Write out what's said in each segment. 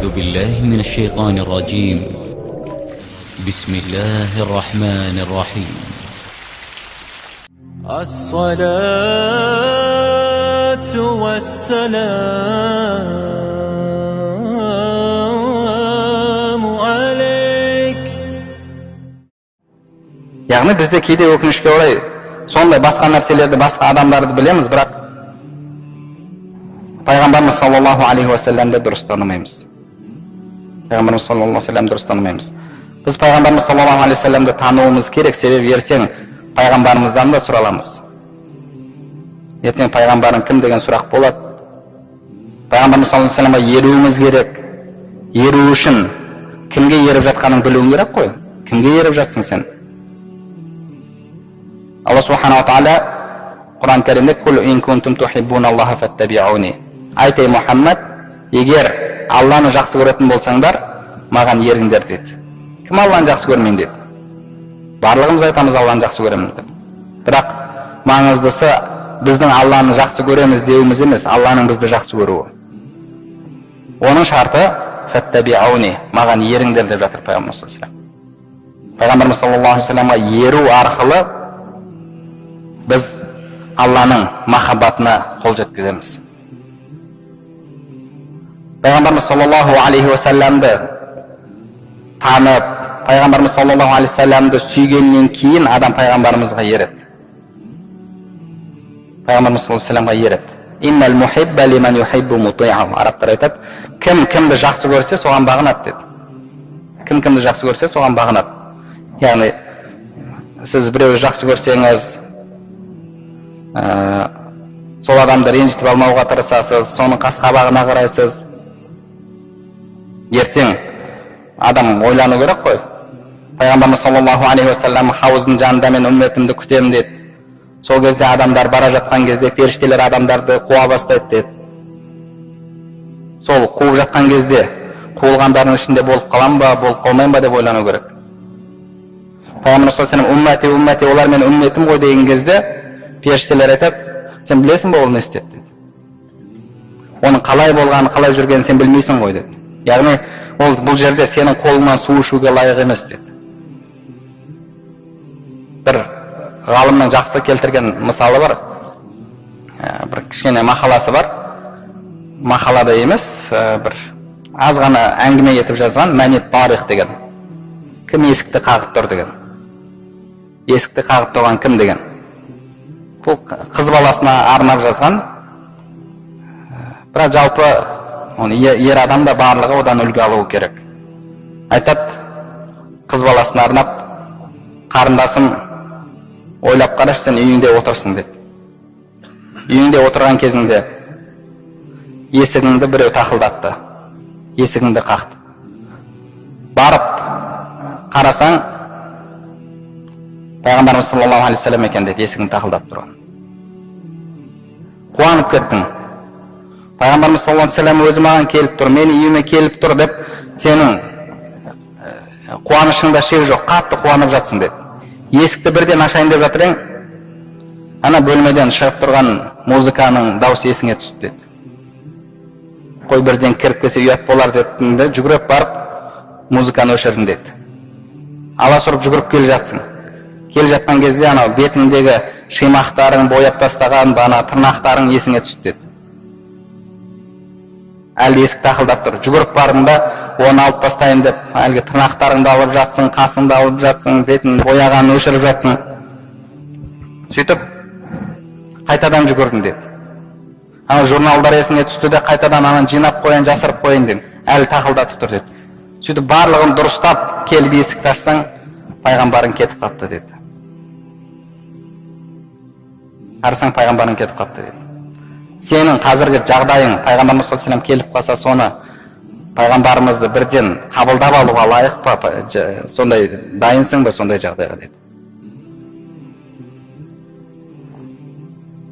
أعوذ بالله من الشيطان الرجيم. بسم الله الرحمن الرحيم. الصلاة والسلام عليك. Яғни бізде кейде өкінішке орай сондай басқа нәрселерді, басқа адамдарды білеміз, бірақ Пайғамбарымыз саллаллаху алейхи уассаламды дұрыс танымаймыз. Пайғамбарымыз саллаллаху алейхи уассаламды дұрыс танымаймыз. Біз Пайғамбарымыз саллаллаху алейхи уассаламды тануымыз керек, себебі ертең Пайғамбарымыздан да сұраламыз. Ертең Пайғамбарың кім деген сұрақ болады. Пайғамбарымыз саллаллаху алейхи уассаламға еруіміз керек. Еру үшін кімге еріп жатқанын білуің керек қой. Кімге еріп жатсың сен? Алла субханаху ва тағала Құран кәрімде «Кул ин кунтум тухиббуналлаха фаттабиуни». Айт, Мұхаммад, егер Алланы жақсы көретін болсаңдар, маған еріңдер деді. Кім Алланы жақсы көрмейді деді? Барлығымыз айтамыз Алланы жақсы көремін деп. Бірақ маңыздысы біздің Алланы жақсы көреміз деуіміз емес, Алланың бізді жақсы көруі. Оның шарты фаттабиуни, маған еріңдер деп жатыр Пайғамбарымыз саллаллаху алейхи вассалам. Пайғамбарымыз саллаллаху алейхи вассаламға еру арқылы біз Алланың махаббатына қол жеткіземіз. Пайғамбарымыз саллаллаху алейхи вассаламды танып, Пайғамбарымыз саллаллаху алейхи вассаламды сүйгеннен кейін адам Пайғамбарымызға ереді. Пайғамбарымыз саллаллаху алейхи вассаламға ереді. Иннал мухибба лиман юхиббу мути'у. Арабтар айтады, кім кімді жақсы көрсе, соған бағынады деді. Кім кімді жақсы көрсе, соған бағынады. Яғни сіз біреуді жақсы көрсеңіз, сол адамды ренжітіп алмауға тырысасыз, соның қас-қабағына қарайсыз. Ертең адам ойлану керек қой. Пайғамбарымыз саллаллаху алейхи уассалам хауыздың жанында мен үмметімді күтемін деді. Сол кезде адамдар бара жатқан кезде періштелер адамдарды қуа бастайды деді. Сол қуып жатқан кезде қуылғандардың ішінде болып қалам ба, болып қалмайым ба деп ойлану керек. Пайғамбарымыз саллаллаху алейхи уассалам уммати, олар мен үмметім ғой деген кезде періштелер айтады, сен білесің ба ол не істеді деді. Оның қалай болғанын, қалай жүргенін сен білмейсің ғой деді. Яғни ол бұл жерде сенің қолыңнан су ішуге лайық емес деді. Бір ғалымның жақсы келтірген мысалы бар. Бір кішкене мақаласы бар. Мақалада емес, бір аз ғана әңгіме етіп жазған Мәнет тарих деген. Кім есікті қағып тұр деген. Есікті қағып тұрған кім деген. Бұл қыз баласына арнап жазған. Бірақ жалпы ер адам да барлығы одан үлгі алуы керек. Айтады, қыз баласына арнап, қарындасым, ойлап қарашы, сен үйіңде отырсың деді. Үйіңде отырған кезіңде есігіңді біреу тақылдатты. Есігіңді қақты. Барып қарасаң, Пайғамбарымыз саллаллаху алейхи вассалам екен деді, есігін тақылдап тұрған. Қуанып кеттің. Пайғамбарымыз саллаллаху алейхи вассалам өзі маған келіп тұр, мені үйіме келіп тұр деп, сенің қуанышыңда шек жоқ, қатты қуанып жатсың деді. Есікті бірден ашайын деп жатыр ең, ана бөлмеден шығып тұрған музыканың дауысы есіңе түсті деді. Қой бірден кіріп келсе ұят болар деді, жүгіріп барып музыканы өшірдің деді. Аласұрып жүгіріп келе жатсың. Келе жатқан кезде анау бетіңдегі шимақтарың, бояп тастаған бана тырнақтарың есіңе түсті деді. Әлі есік тақылдап тұр. Жүгіріп бардың да оны алып тастайын деп, әлгі тырнақтарыңды алып жатсың, қасыңды алып жатсың, бетін бояғанын өшіріп жатсың. Сөйтіп қайтадан жүгірдің деді. Ана журналдар есіңе түсті де қайтадан ананы жинап қойын, жасырып қойын деді. Әлі тақылдатып тұр деді. Сөйтіп барлығын дұрыстап келіп есікті ашсаң, Пайғамбарың кетіп қапты деді. Қарасаң, Пайғамбарың кетіп қапты деді. Сенің қазіргі жағдайың, Пайғамбарымыз саллаллаху алейхи вассалам келіп қалса, соны Пайғамбарымызды бірден қабылдап алуға лайық па, сондай дайынсың ба сондай жағдайға деді.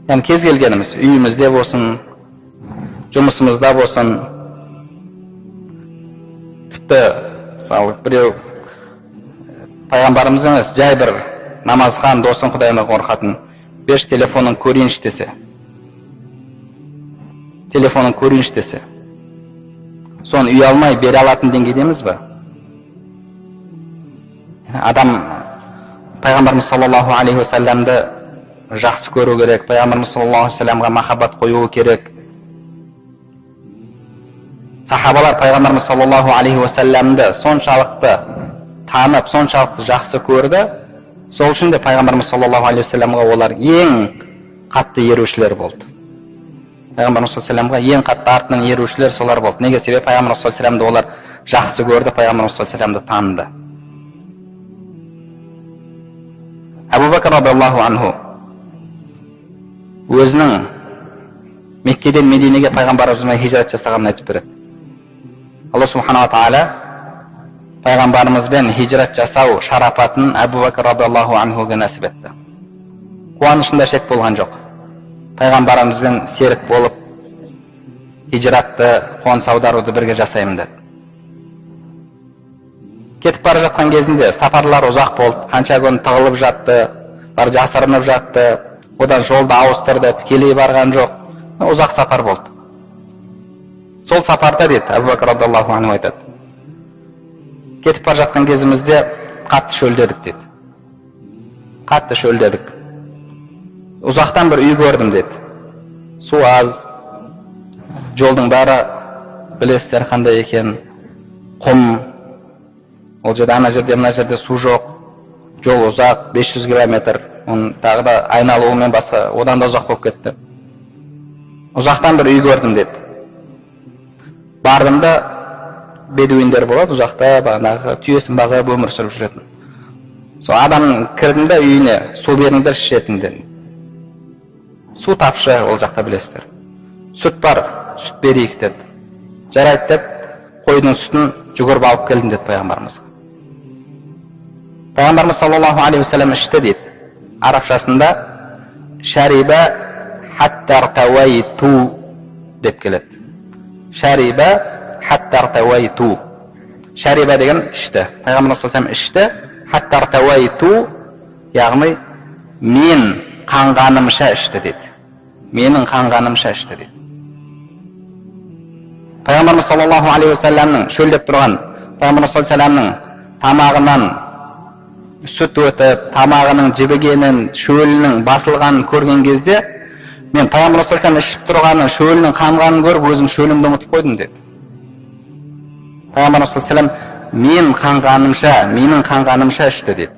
Яғни кез келгеніміз, үйімізде болсын, жұмысымызда болсын, тіпті мысалы біреу Пайғамбарымыз емес, жай бір намазхан досын Құдайына қорқатын, беш телефонын көрейінші десе, соны үй алмай бере алатын деңгейдеміз бе? Адам пайғамбарымыз саллаллаху алейхи уассаламды жақсы көру керек, пайғамбарымыз саллаллаху алейхи уассаламға махаббат қою керек. Сахабалар пайғамбарымыз саллаллаху алейхи уассаламды соншалықты танып, соншалықты жақсы көрді. Сол үшін де пайғамбарымыз саллаллаху алейхи уассаламға олар ең қатты ерушілер болды. Пайғамбарымыз саллаллаху алейхи уассаламға ең қатты артынан ерушілер солар болды. Неге? Себебі пайғамбарымыз саллаллаху алейхи уассаламды олар жақсы көрді, пайғамбарымыз саллаллаху алейхи уассаламды таныды. Абу Бәкір радиаллаху анху өзінің Меккеден Мединеге пайғамбарымызға хижрат жасағанын айтып береді. Алла субхана ва тағала пайғамбарымызбен хижрат жасау шарапатын Абу Бәкір радиаллаху анхуға нәсіп етті. Қуанышында шек болған жоқ. Пайғамбарымызбен серік болып хижратты, қоныс аударуды бірге жасаймын деді. Кетіп бара жатқан кезінде сапарлар ұзақ болды, қанша күн тығылып жатты, жасырынып жатты, одан жолды ауыстырды, тікелей барған жоқ, ұзақ сапар болды. Сол сапарда дейді, Абу Бәкір радиаллаху анху айтады, кетіп бара жатқан кезімізде қатты шөлдедік дейді. Қатты шөлдедік. Ұзақтан бір үй көрдім дейді. Су аз, жолдың бәрі білесіздер қандай екен, құм. Ол жерде ана жерде, мына жерде су жоқ, жол ұзақ, 500 километр, оның тағы да айналуымен басқа, одан да ұзақ болып кетті. Ұзақтан бір үй көрдім деді. Бардым да, бедуиндер болады, ұзақта бағанағы түйесін бағып өмір сүріп жүретін. Сол адам кірдім да үйіне, су беріңдер ішетін деді. Су тапшы, ол жақта білесіздер. Сүт бар, сүт берейік деді. Жарайды деп, қойдың сүтін жүгіріп алып келдім деді пайғамбарымызға. Пайғамбарымыз саллаллаху алейхи уассалам ішті дейді. Арабшасында шариба хаттартавайту деп келеді. Шариба хаттартавайту. Шариба деген ішті. Пайғамбарымыз саллаллаху алейхи уассалам ішті. Хаттартавайту, яғни мен қанғанымша ішті дейді. Менің қанғанымша ішті дейді. Пайғамбарымыз саллаллаху алейхи уассаламның шөлдеп тұрған, пайғамбарымыз саллаллаху алейхи уассаламның тамағынан сүт өтіп, тамағының жібігенін, шөлінің басылғанын көрген кезде, мен пайғамбарымыз саллаллаху алейхи уассалам ішіп тұрғанын, шөлінің қанғанын көріп, өзім шөлімді ұмытып қойдым деді. Пайғамбарымыз саллаллаху алейхи уассалам мен қанғанымша, менің қанғанымша ішті деді.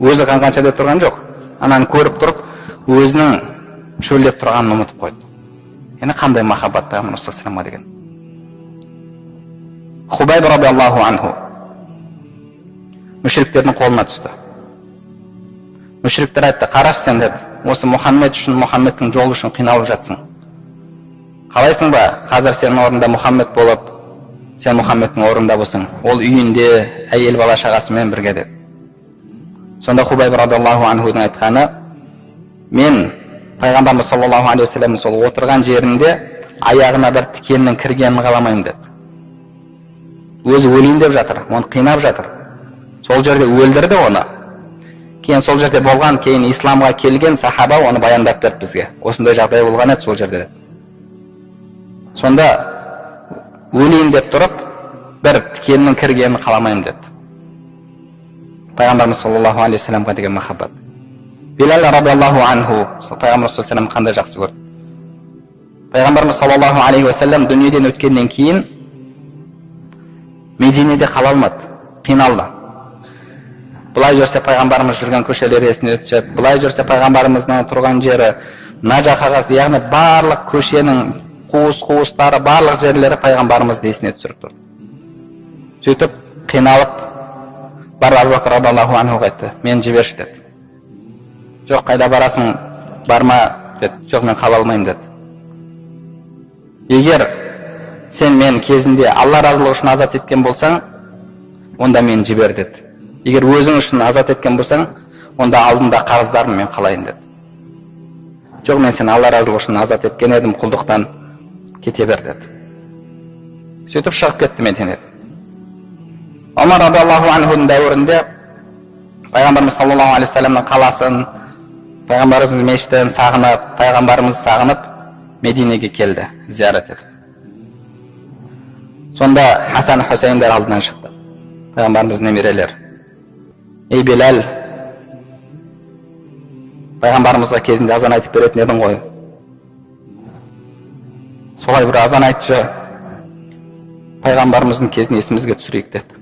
Өзі қанғанша деп тұрған жоқ. Ананы көріп тұрып, өзінің шөлдеп тұрғанын ұмытып қойды. Яғни қандай махаббат пайғамбарымыз саллаллаху алейхи деген. Хубайб радиаллаху анху мүшриктердің қолына түсті. Мүшриктер айтты, қарашы сен деді, осы Мұхаммед үшін, Мұхаммедтің жолы үшін қиналып жатсың. Қалайсың ба? Қазір сенің орнында Мұхаммед болып, сен Мұхаммедтің орнында болсың. Ол үйінде әйел бала шағасымен бірге деді. Сонда Хубайб радиаллаху анхудың айтқаны, мен пайғамбарымыз саллаллаху алейхи уассалам сол отырған жерінде аяғына бір тікеннің кіргенін қаламаймын деді. Өзі өлейін деп жатыр, оны қинап жатыр. Сол жерде өлдірді оны. Кейін сол жерде болған, кейін исламға келген сахаба оны баяндап берді бізге. Осындай жағдай болған еді сол жерде. Сонда өлейін деп тұрып, бір тікеннің кіргенін қаламаймын деді. Пайғамбарымыз саллаллаху алейхи уассаламға деген махаббат. Билал радиаллаху анху, пайғамбарымыз саллаллаху алейхи уассалам қандай жақсы көрді. Пайғамбарымыз саллаллаху алейхи уассалам дүниеден өткеннен кейін Мединеде қала алмады, қиналды. Бұлай жүрсе пайғамбарымыз жүрген көшелер есіне түседі, бұлай жүрсе пайғамбарымыздың тұрған жері, мына жаққа қарсы, яғни барлық көшенің қуыс-қуыстары, барлық жерлері пайғамбарымызды есіне түсіріп тұрды. Сөйтіп қиналып, бар Абу Бәкір радиаллаху анхуға айтты, мен жіберші деді. Жоқ, қайда барасың, барма деді. Жоқ, мен қала алмаймын деді. Егер сен мен кезінде Алла разылығы үшін азат еткен болсаң, онда мен жібер деді. Егер өзің үшін азат еткен болсаң, онда алдында қарыздарым мен қалайын деді. Жоқ, мен сен Алла разылығы үшін азат еткен едім, құлдықтан кете бер деді. Сөйтіп шығып кетті Мединеден. Омар радиаллаху анхудың дәуірінде пайғамбарымыз саллаллаху алейхи уассаламның қаласын, пайғамбарымыздың мешітін сағынып, пайғамбарымызды сағынып Мединеге келді, зиярат етіп. Sonda Hasan Hüseyinler aldынан шықты. Пайғамбарымыздың немерелері. Ей Белал, пайғамбарымызға кезінде азан айтып беретін едің ғой. Солай бір азан айтшы, пайғамбарымыздың кезін есімізге түсірейік деді.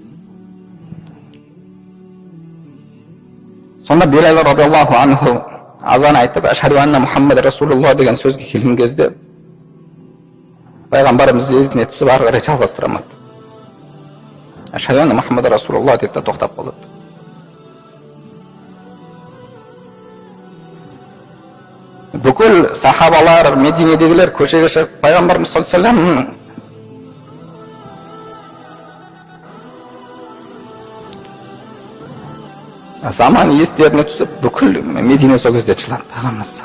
Сонда Белал радиаллаху анху азан айтып, ашхаду анна Мұхаммад Расулуллах деген сөзге келген кезде пайғамбарымыз езіне түсіп ары қарай жалғастырамады. Ашхаду анна Мұхаммад Расулуллах деді де тоқтап қалады. Бүкіл сахабалар, Мединедегілер көшеге шығып пайғамбарымыз саллаллаху алейхи ва саллям заман естеріне түсіп, бүкіл Медине сол кезде жылады пайғамбарымыз.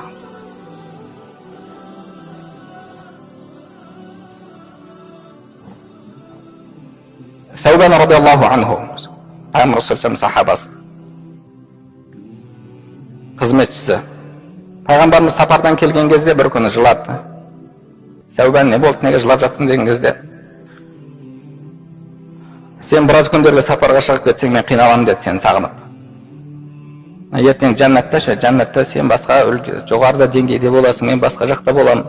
Сәубан радиаллаху анху, пайғамбар саллаллаху сахабасы, қызметшісі. Пайғамбарымыз сапардан келген кезде бір күні жылады. Сәубан, не болды, неге жылап жатсың деген кезде, сен біраз күндерге сапарға шығып кетсең, мен қиналамын деді, сені сағынып. Ертең жәннатта сен басқа жоғарыда деңгейде боласың, мен басқа жақта боламын.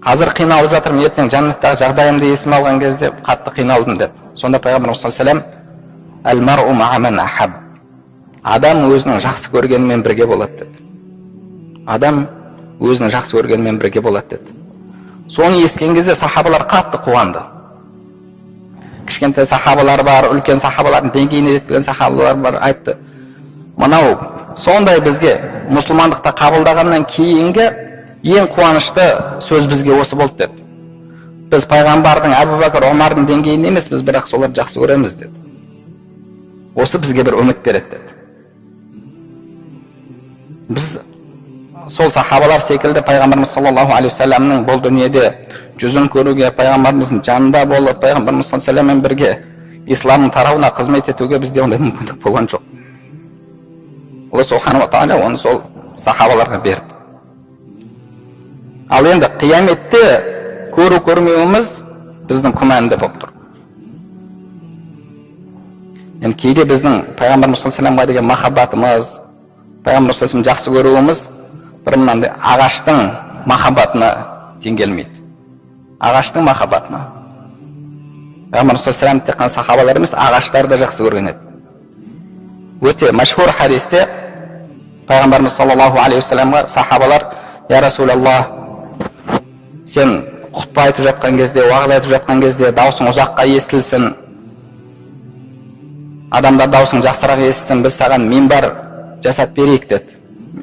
Қазір қиналып жатырмын, ертең жәннаттағы жағдайымды есіме алған кезде қатты қиналдым деді. Сонда пайғамбарымыз саллаллаху алейхи ва саллям, «Әл-мар'у ма'a ман ахаб». Адам өзінің жақсы көргенімен бірге болады деді. Адам өзінің жақсы көргенімен бірге болады деді. Соны естіген кезде сахабалар қатты қуанды. Кішкентай сахабалар бар, үлкен сахабалардың деңгейіне жеткен сахабалар бар, айтты. Мынау сондай бізге мұсылмандықта қабылдағаннан кейінгі ең қуанышты сөз бізге осы болды деді. Біз пайғамбардың, Әбу Бәкір, Омардың деңгейінде емес, біз бірақ соларды жақсы көреміз деді. Осы бізге бір үміт береді деді. Біз сол сахабалар секілді пайғамбарымыз саллаллаху алейхи ва салламның бұл дүниеде жүзін көруге, пайғамбарымыздың жанында болып, пайғамбарымыз саллаллаху алейхи ва салламмен бірге исламның тарауына қызмет етуге бізде ондай мүмкіндік болған жоқ. Алла субханаху ва тағала оны сол сахабаларға берді. Ал енді қияметте көру-көрмеуіміз біздің күмәнді болып тұр. Енді кейде біздің пайғамбарымыз саллаллаху алейхи ва салламға деген махаббатымыз, пайғамбар саллаллаху алейхи ва саллям жақсы көруіміз бір мынандай ағаштың махаббатына тең келмейді. Ағаштың махаббатына. Пайғамбар саллаллаху алейхи ва саллям тек қана сахабалар емес, ағаштар да жақсы көрген еді. Өте мәшһүр хадисте пайғамбарымыз саллаллаху алейхи ва саллямға сахабалар, «Я Расулаллах, сен құтпа айтып жатқан кезде, уағыз айтып жатқан кезде даусың ұзаққа естілсін, адамдар даусың жақсырақ естісін, біз саған минбар жасап берейік» деді.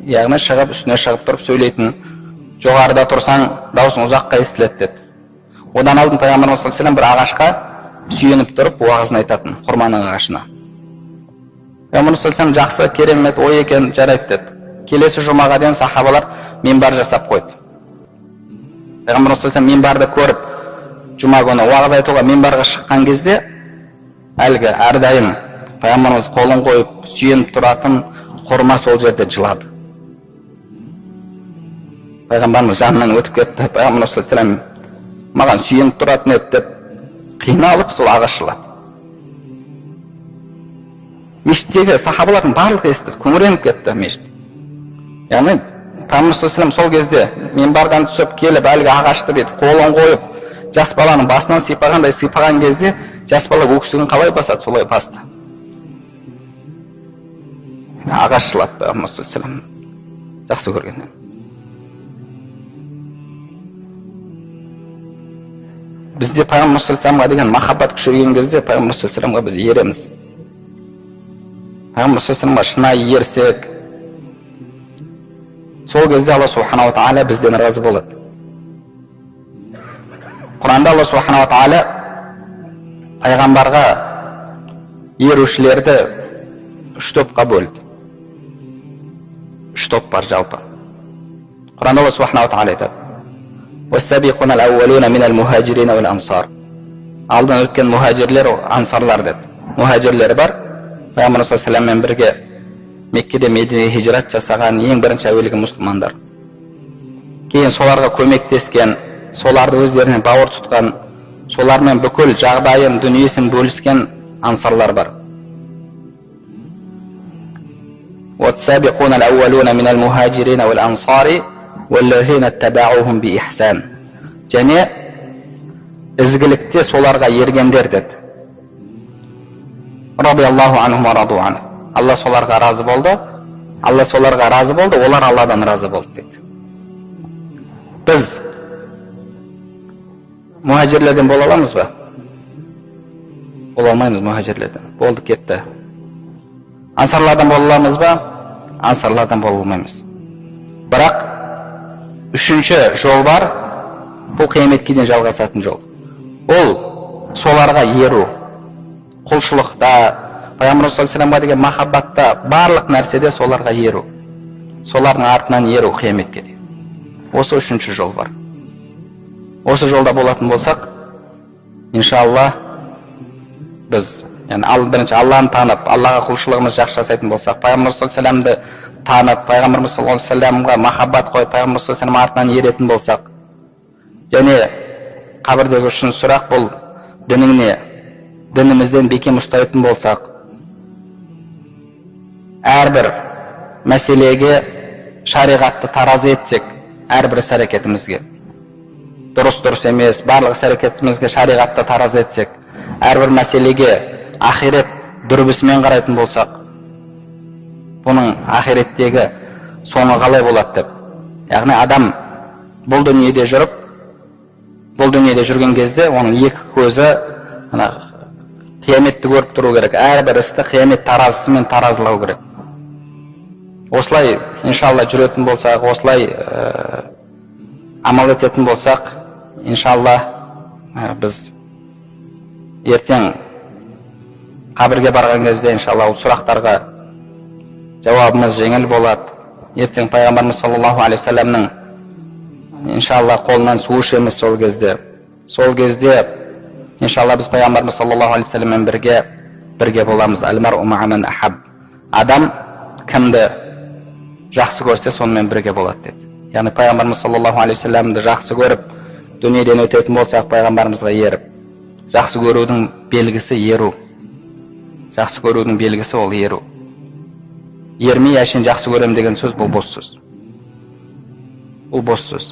Яғни шығып, үстіне шығып тұрып сөйлейтін, жоғарыда тұрсаң даусың ұзаққа естіледі деді. Одан алдын пайғамбарымыз саллаллаху алейхи ва саллям бір ағашқа сүйеніп тұрып уағызын айтатын, құрманың ағашына. Пайғамбарымыз саллаллаху алейхи ва саллям жақсы, керемет ой екен, жарайды деді. Келесі жұмаға дейін сахабалар минбар жасап қойды. Пайғамбарымыз саллаллаху алейхи ва саллям минбарды көріп, жұма күні уағыз айтуға минбарға шыққан кезде, әлгі әрдайым пайғамбарымыз қолын қойып сүйеніп тұратын құрма сол жерде жылады. Пайғамбарымыз жанынан өтіп кетті. Пайғамбарымыз саллаллаху алейхи ва саллям маған сүйеніп тұратын еді деп қиналып сол ағаш жылады. Мешіттегі сахабалардың барлығы естіп, күңіреніп кетті мешіт. Яғни пайғамбар саллаллаху алейхи ва саллям сол кезде минбардан түсіп келіп әлгі ағашты бет қолын қойып жас баланың басынан сипағандай сипаған кезде жас бала өксігін қалай басады, солай басты. Ағаш жылады пайғамбар саллаллаху алейхи ва саллям жақсы көргеннен. Бізде пайғамбар саллаллаху алейхи ва саллямға деген махаббат күшейген кезде пайғамбар саллаллаху алейхи ва саллямға біз ереміз. Пайғамбар саллаллаху алейхи ва саллямға шынайы ерсек, сол кезде Алла субханаху ва тағала бізден разы болады. Құранда Алла субханаху ва тағала пайғамбарға ерушілерді үш топқа бөлді. Үш топ бар жалпы. Құранда Алла субханаху ва тағала айтады: «Уәс-сабиқуна ал-аувалуна минал мухаджирина вал ансар». Алдан өткен мухаджирлер, ансарлар деді. Мухаджирлер бар, пайғамбар саллаллаху алейхи ва салламмен бірге Меккеде Мединеге хижрат жасаған ең бірінші әуелгі мұсылмандар. Кейін соларға көмектескен, соларды өздеріне бауыр тұтқан, солармен бүкіл жағдайын, дүниесін бөліскен ансарлар бар. والسابقون الأولون من المهاجرين والأنصار والذين اتبعوهم بإحسان. Және ізгілікте соларға ергендер деді. Радиаллаху анхум ва раду анху. Алла соларға разы болды. Алла соларға разы болды, олар Алладан разы болды деді. Біз muhacirlerden бола аламыз ба? Бола алмаймыз muhacirlerden. Болды, кетті. Ансарлардан бола аламыз ба? Ансарлардан бола алмаймыз. Бірақ үшінші жол бар. Бұл қияметке дейін жалғасатын жол. Ол соларға еру. Құлшылықта, Пайғамбар саллаллаху алейхи ва деген махаббатта, барлық нәрседе соларға еру. Солардың артынан еру қияметке дейін. Осы үшінші жол бар. Осы жолда болатын болсақ, иншалла біз, бірінші Алланы танып, Аллаға құлшылығымыз жақсы жасайтын болсақ, Пайғамбар саллаллаху алейхи ва танып, Пайғамбар саллаллаху алейхи ва махаббат қойып, Пайғамбар саллаллаху алейхи ва артынан еретін болсақ, және қабірдегі үшінші сұрақ бұл дінімізден бекем ұстайтын болсақ, әрбір мәселеге шариғатты таразы етсек, әрбір іс-әрекетімізге дұрыс емес, барлық іс-әрекетімізге шариғатты таразы етсек, әрбір мәселеге ахирет дүрбісімен қарайтын болсақ, бұның ахиреттегі соңы қалай болады деп. Яғни адам бұл дүниеде жүрген кезде оның екі көзі қияметті көріп тұру керек. Әрбір істі қиямет таразысымен таразылау керек. Осылай, иншалла, жүретін болсақ, осылай амал ететін болсақ, иншалла, біз ертең қабірге барған кезде, иншалла, ол сұрақтарға жауабымыз жеңіл болады. Ертең Пайғамбарымыз саллаллаху алейхи ва салламның, иншалла, қолынан су ішеміз сол кезде. Сол кезде, иншалла, біз Пайғамбарымыз саллаллаху алейхи ва салламмен бірге боламыз. Әл-мар'у ма'a ман ахаб. Адам кімді жақсы көрсе, сонымен бірге болады деді. Яғни Пайғамбарымыз саллаллаху алейхи ва салламды жақсы көріп, дүниеден өтетін болсақ, Пайғамбарымызға еріп, жақсы көрудің белгісі еру. Жақсы көрудің белгісі ол еру. Ермей әшейін жақсы көрем деген сөз бұл бос сөз. Бұл бос сөз.